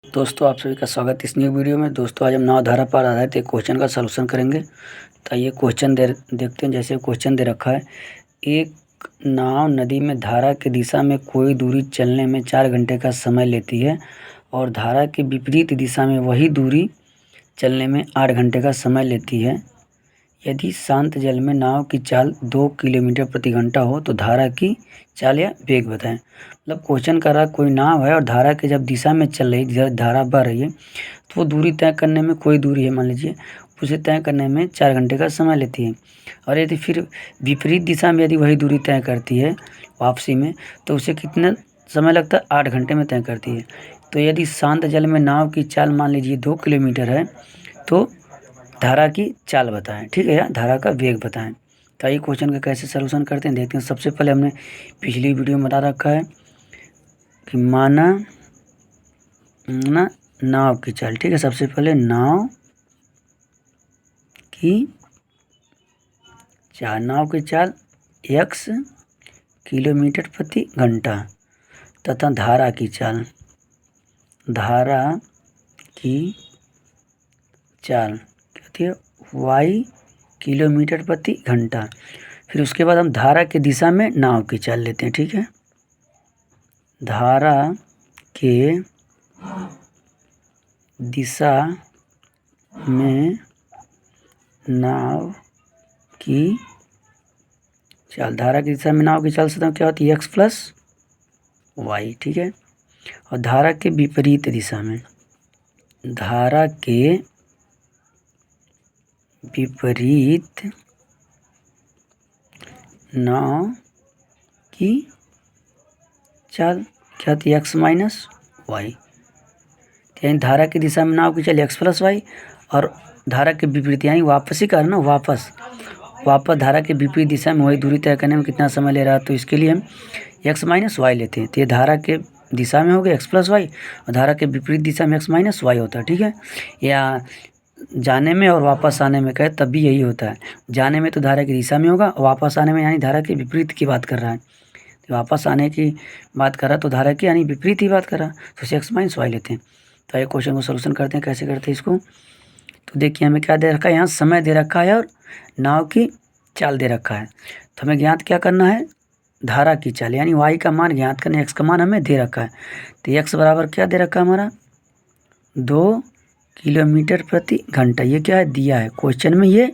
दोस्तों आप सभी का स्वागत है इस न्यू वीडियो में। दोस्तों आज हम नाव धारा पर आधारित एक क्वेश्चन का सलूशन करेंगे। तो ये क्वेश्चन देखते हैं। जैसे क्वेश्चन दे रखा है, एक नाव नदी में धारा की दिशा में कोई दूरी चलने में 4 घंटे का समय लेती है और धारा के विपरीत दिशा में वही दूरी चलने में 8 घंटे का समय लेती है। यदि शांत जल में नाव की चाल 2 किलोमीटर प्रति घंटा हो तो धारा की चाल या वेग बताएं। मतलब क्वेश्चन कर रहा, कोई नाव है और धारा के जब दिशा में चल रही, धारा बह रही है तो वो दूरी तय करने में, कोई दूरी है मान लीजिए, उसे तय करने में 4 घंटे का समय लेती है। और यदि फिर विपरीत दिशा में यदि वही दूरी तय करती है वापसी में, तो उसे कितना समय लगता है? 8 घंटे में तय करती है। तो यदि शांत जल में नाव की चाल मान लीजिए 2 किलोमीटर है तो धारा की चाल बताएं, ठीक है, या धारा का वेग बताएं। तो ये क्वेश्चन का कैसे सलूशन करते हैं देखते हैं। सबसे पहले हमने पिछली वीडियो में बता रखा है कि माना नाव की चाल, ठीक है। सबसे पहले नाव की चाल x किलोमीटर प्रति घंटा तथा धारा की चाल कहती है y किलोमीटर प्रति घंटा। फिर उसके बाद हम धारा की दिशा में नाव की चाल लेते हैं, ठीक है। धारा के दिशा में नाव की चाल, धारा की दिशा में नाव की चाल से क्या होती है? x प्लस वाई, ठीक है। और धारा के विपरीत दिशा में, धारा के विपरीत नाव की चाल क्या होती है? x minus Y. यानी धारा की दिशा में नाव की चाल x प्लस वाई और धारा के विपरीत यानी वापसी का ना, वापस धारा के विपरीत दिशा में वही दूरी तय करने में कितना समय ले रहा है, तो इसके लिए हम x माइनस वाई लेते हैं। तो ये धारा के दिशा में हो गया x प्लस वाई और धारा के विपरीत दिशा में x माइनस वाई होता है, ठीक है। या जाने में और वापस आने में कहे तब भी यही होता है। जाने में तो धारा की दिशा में होगा और वापस आने में यानी धारा के विपरीत की बात कर रहा है। तो वापस आने की बात कर रहा है तो धारा की यानी विपरीत ही बात कर रहा है, तो इसे x माइनस वाई लेते हैं। तो ये क्वेश्चन को सोल्यूशन करते हैं। कैसे करते हैं इसको, तो देखिए हमें क्या दे रखा है, यहाँ समय दे रखा है और नाव की चाल दे रखा है। तो हमें ज्ञात क्या करना है? धारा की चाल यानी y का मान ज्ञात करना, x का मान हमें दे रखा है। तो x बराबर क्या दे रखा है हमारा? 2 किलोमीटर प्रति घंटा। ये क्या है? दिया है क्वेश्चन में, ये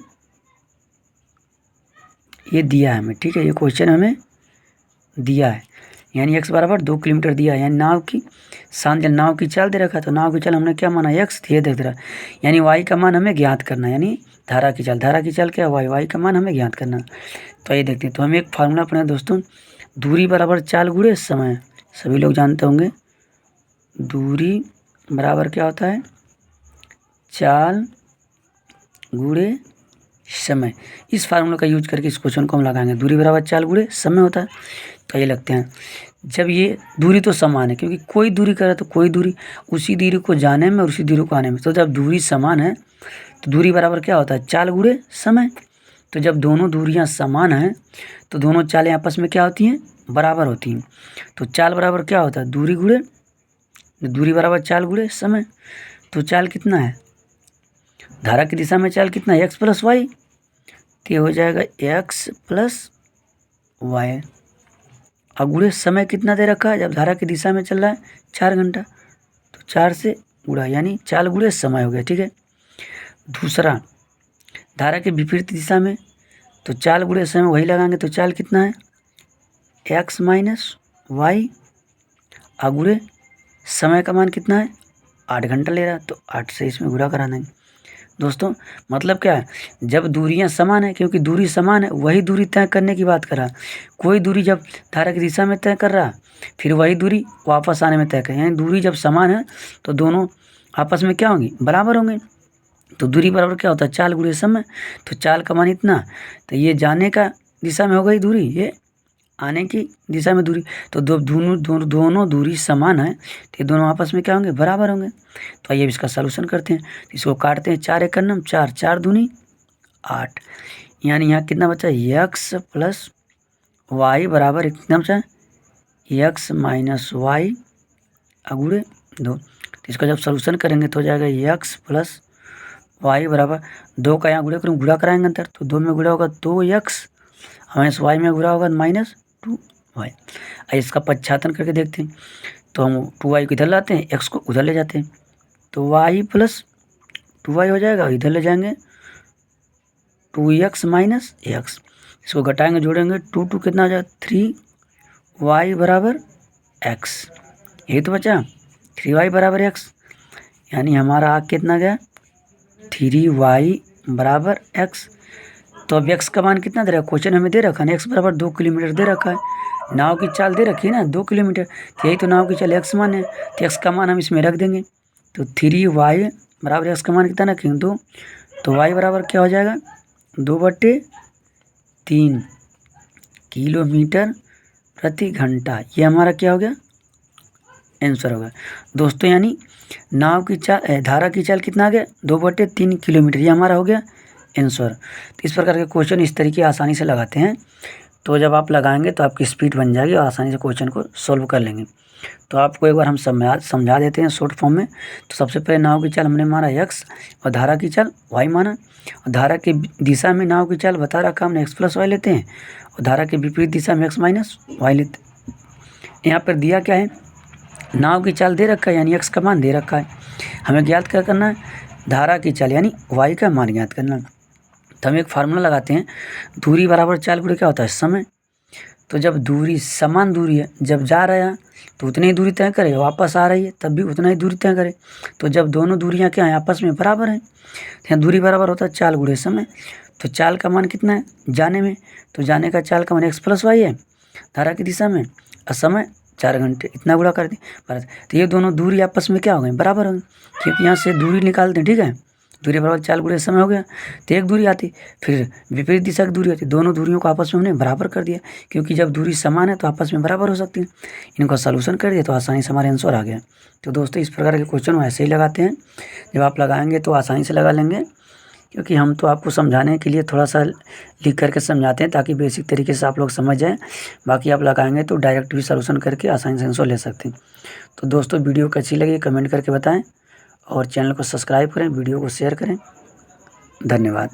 दिया है हमें, ठीक है। ये क्वेश्चन हमें दिया है यानी x बराबर 2 किलोमीटर दिया है। यानी नाव की शांत जल, नाव की चाल दे रखा है तो नाव की चाल हमने क्या माना? x, ये देख रहा यानी y का मान हमें ज्ञात करना, यानी धारा की चाल क्या है? y का मान हमें ज्ञात करना। तो ये देखते हैं। तो हम एक फार्मूला पढ़े दोस्तों, दूरी बराबर चाल गुणे समय। सभी लोग जानते होंगे दूरी बराबर क्या होता है? चाल गुणे समय। इस फार्मूला का यूज करके इस क्वेश्चन को हम लगाएंगे। दूरी बराबर चाल गुणे समय होता है। तो ये लगते हैं जब ये दूरी तो समान है, क्योंकि कोई दूरी करे तो कोई दूरी उसी दूरी को जाने में और उसी दूरी को आने में। तो जब दूरी समान है तो दूरी बराबर क्या होता है? चाल गुणे समय। तो जब दोनों दूरियां समान हैं तो दोनों चालें आपस में क्या होती हैं? बराबर होती हैं। तो चाल बराबर क्या होता है? दूरी बराबर चाल गुणे समय। तो चाल कितना है? धारा की दिशा में चाल कितना है? x plus Y. तो ये हो जाएगा x प्लस वाई। और गुणे समय कितना दे रखा है? जब धारा की दिशा में चल रहा है 4 घंटा, तो 4 से गुणा यानी चाल गुणे समय हो गया, ठीक है। दूसरा, धारा के विपरीत दिशा में तो चाल गुणे समय वही लगाएंगे तो चाल कितना है? x minus Y. और गुणे समय का मान कितना है? 8 घंटा ले रहा है तो 8 से इसमें गुणा करा देंगे। दोस्तों मतलब क्या है? जब दूरियां समान है, क्योंकि दूरी समान है, वही दूरी तय करने की बात कर रहा है। कोई दूरी जब धारा की दिशा में तय कर रहा है फिर वही दूरी वापस आने में तय कर, यानी दूरी जब समान है तो दोनों आपस में क्या होंगी? बराबर होंगे। तो दूरी बराबर क्या होता है? चाल गुणे समय। तो चाल का मान इतना, तो ये जाने का दिशा में हो गई दूरी, ये आने की दिशा में दूरी। तो दोनों दूरी समान है तो ये दोनों आपस में क्या होंगे? बराबर होंगे। तो आइए इसका सलूशन करते हैं। इसको काटते हैं, 4 एक नम 4, 4 दूनी 8। यानी यहाँ कितना बचा? x प्लस वाई बराबर कितना बचा? x माइनस वाई अगुड़े 2। तो इसका जब सोल्यूशन करेंगे तो हो जाएगा x प्लस वाई बराबर 2 का यहाँ गुणा करूँ, गुणा कराएंगे अंतर, तो 2 में गुणा होगा 2x, माइनस वाई में गुणा होगा -2y। इसका पच्छातन करके देखते हैं, तो हम 2y को इधर लाते हैं, x को उधर ले जाते हैं, तो y प्लस 2y हो जाएगा, इधर ले जाएंगे 2x माइनस x, इसको घटाएंगे जोड़ेंगे 2 कितना हो जाएगा 3y बराबर x, यही तो बचा 3y बराबर x, यानी हमारा आग कितना गया 3y बराबर x। तो अब x का मान कितना दे रखा है, क्वेश्चन हमें दे रखा है x बराबर 2 किलोमीटर दे रखा है, नाव की चाल दे रखी है ना 2 किलोमीटर, तो यही तो नाव की चाल x मान है, तो x का मान हम इसमें रख देंगे, तो 3y बराबर x का मान कितना रखेंगे 2, तो y बराबर क्या हो जाएगा 2/3 किलोमीटर प्रति घंटा, ये हमारा क्या हो गया आंसर होगा दोस्तों। यानी नाव की चाल धारा की चाल कितना आ गया 2/3 किलोमीटर, ये हमारा हो गया आंसर। तो इस प्रकार के क्वेश्चन इस तरीके आसानी से लगाते हैं, तो जब आप लगाएंगे तो आपकी स्पीड बन जाएगी और आसानी से क्वेश्चन को सोल्व कर लेंगे। तो आपको एक बार हम समझा देते हैं शॉर्ट फॉर्म में। तो सबसे पहले नाव की चाल हमने मारा x और धारा की चाल y माना, और धारा की दिशा में नाव की चाल बता रखा हमने x प्लस वाई लेते हैं, और धारा के विपरीत दिशा में x माइनस वाई लेते हैं। यहाँ पर दिया क्या है, नाव की चाल दे रखा है यानी x का मान दे रखा है, हमें ज्ञात क्या करना है धारा की चाल यानी y का मान ज्ञात करना है। तो हम एक फार्मूला लगाते हैं, दूरी बराबर चाल गुणे क्या होता है समय। तो जब दूरी समान दूरी है, जब जा रहा है तो उतनी ही दूरी तय करे, वापस आ रही है तब भी उतना ही दूरी तय करे, तो जब दोनों दूरियां क्या हैं आपस में बराबर हैं, तो यहाँ दूरी बराबर होता है चाल गुणे समय। तो चाल का मान कितना है जाने में, तो जाने का चाल का मान x प्लस वाई है धारा की दिशा में, और समय 4 घंटे, इतना गुणा कर दें, तो ये दोनों दूरी आपस में क्या हो गई बराबर हो गई, क्योंकि यहाँ से दूरी निकालते हैं, ठीक है, दूरी बराबर चाल गुणे समय हो गया, तो एक दूरी आती, फिर विपरीत दिशा की दूरी आती, दोनों दूरियों को आपस में हमने बराबर कर दिया, क्योंकि जब दूरी समान है तो आपस में बराबर हो सकती है। इनको सोल्यूशन कर दिया तो आसानी से हमारे आंसर आ गया। तो दोस्तों इस प्रकार के क्वेश्चन ऐसे ही लगाते हैं, जब आप लगाएंगे तो आसानी से लगा लेंगे, क्योंकि हम तो आपको समझाने के लिए थोड़ा सा लिख करके समझाते हैं ताकि बेसिक तरीके से आप लोग समझ जाएं, बाकी आप लगाएंगे तो डायरेक्ट भी सॉल्यूशन करके आसानी से आंसर ले सकते हैं। तो दोस्तों वीडियो को अच्छी लगी कमेंट करके बताएं, और चैनल को सब्सक्राइब करें, वीडियो को शेयर करें। धन्यवाद।